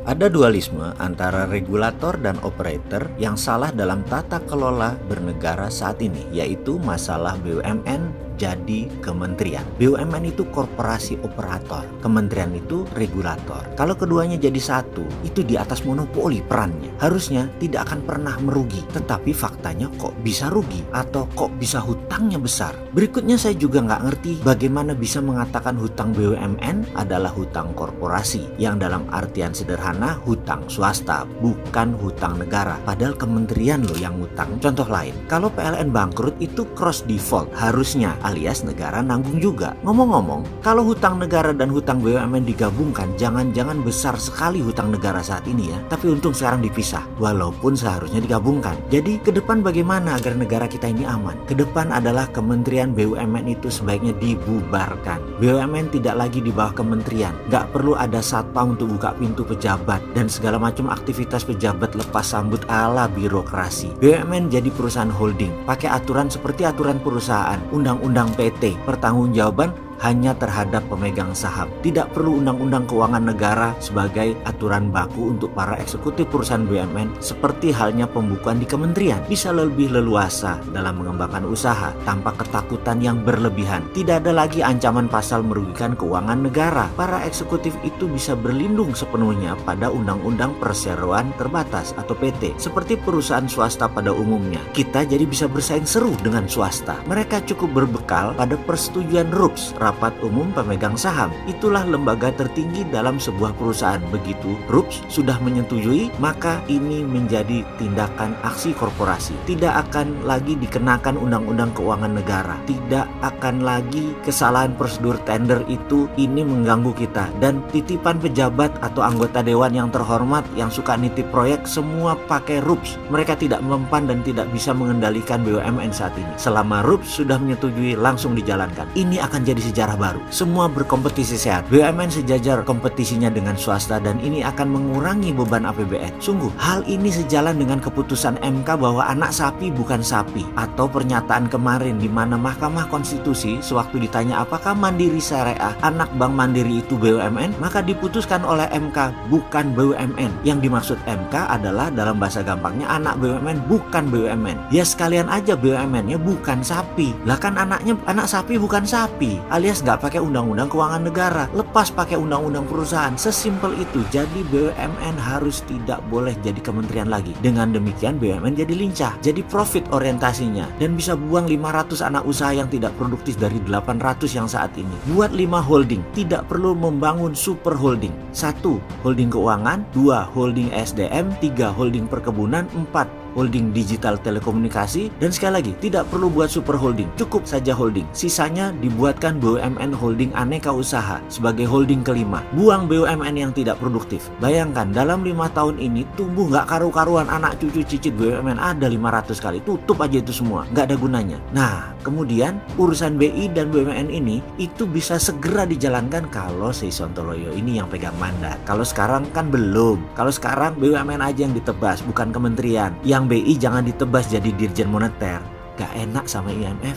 Ada dualisme antara regulator dan operator yang salah dalam tata kelola bernegara saat ini, yaitu masalah BUMN jadi kementerian. BUMN itu korporasi operator, kementerian itu regulator. Kalau keduanya jadi satu, itu di atas monopoli perannya. Harusnya tidak akan pernah merugi, tetapi faktanya kok bisa rugi atau kok bisa hutangnya besar. Berikutnya saya juga nggak ngerti bagaimana bisa mengatakan hutang BUMN adalah hutang korporasi, yang dalam artian sederhana hutang swasta, bukan hutang negara. Padahal kementerian loh yang hutang. Contoh lain, kalau PLN bangkrut itu cross default harusnya, alias negara nanggung juga. Ngomong-ngomong, kalau hutang negara dan hutang BUMN digabungkan, jangan-jangan besar sekali hutang negara saat ini ya. Tapi untung sekarang dipisah, walaupun seharusnya digabungkan. Jadi ke depan bagaimana agar negara kita ini aman? Ke depan adalah kementerian BUMN itu sebaiknya dibubarkan. BUMN tidak lagi di bawah kementerian. Gak perlu ada satpam untuk buka pintu pejabat dan segala macam aktivitas pejabat lepas sambut ala birokrasi. BUMN jadi perusahaan holding, pakai aturan seperti aturan perusahaan, undang-undang PT, pertanggungjawaban hanya terhadap pemegang saham. Tidak perlu undang-undang keuangan negara sebagai aturan baku untuk para eksekutif perusahaan BUMN, seperti halnya pembukuan di kementerian. Bisa lebih leluasa dalam mengembangkan usaha tanpa ketakutan yang berlebihan. Tidak ada lagi ancaman pasal merugikan keuangan negara. Para eksekutif itu bisa berlindung sepenuhnya pada undang-undang perseroan terbatas atau PT, seperti perusahaan swasta pada umumnya. Kita jadi bisa bersaing seru dengan swasta. Mereka cukup berbekal pada persetujuan RUPS, Rapat Umum Pemegang Saham. Itulah lembaga tertinggi dalam sebuah perusahaan. Begitu RUPS sudah menyetujui, maka ini menjadi tindakan aksi korporasi. Tidak akan lagi dikenakan undang-undang keuangan negara. Tidak akan lagi kesalahan prosedur tender itu ini mengganggu kita. Dan titipan pejabat atau anggota dewan yang terhormat yang suka nitip proyek semua pakai RUPS. Mereka tidak mempan dan tidak bisa mengendalikan BUMN saat ini. Selama RUPS sudah menyetujui, langsung dijalankan. Ini akan jadi sejarah baru. Semua berkompetisi sehat. BUMN sejajar kompetisinya dengan swasta dan ini akan mengurangi beban APBN. Sungguh, hal ini sejalan dengan keputusan MK bahwa anak sapi bukan sapi, atau pernyataan kemarin di mana Mahkamah Konstitusi sewaktu ditanya apakah Mandiri Syariah anak Bank Mandiri itu BUMN, maka diputuskan oleh MK bukan BUMN. Yang dimaksud MK adalah dalam bahasa gampangnya anak BUMN bukan BUMN. Ya sekalian aja BUMN-nya bukan sapi. Lah kan anaknya anak sapi bukan sapi, alias nggak pakai undang-undang keuangan negara, lepas pakai undang-undang perusahaan. Sesimpel itu. Jadi BUMN harus tidak boleh jadi kementerian lagi. Dengan demikian BUMN jadi lincah, jadi profit orientasinya, dan bisa buang 500 anak usaha yang tidak produktif dari 800 yang saat ini. Buat 5 holding, tidak perlu membangun super holding. 1. Holding keuangan, 2. Holding SDM, 3. Holding perkebunan, 4. Holding digital telekomunikasi, dan sekali lagi tidak perlu buat super holding, cukup saja holding. Sisanya dibuatkan BUMN holding aneka usaha sebagai holding kelima. Buang BUMN yang tidak produktif. Bayangkan dalam 5 tahun ini tumbuh nggak karu-karuan, anak cucu cicit BUMN ada 500 kali. Tutup aja itu semua, nggak ada gunanya. Nah kemudian urusan BI dan BUMN ini itu bisa segera dijalankan kalau Sri Sontoloyo ini yang pegang mandat. Kalau sekarang kan belum. Kalau sekarang BUMN aja yang ditebas, bukan kementerian. Yang BI jangan ditebas jadi dirjen moneter. Gak enak sama IMF.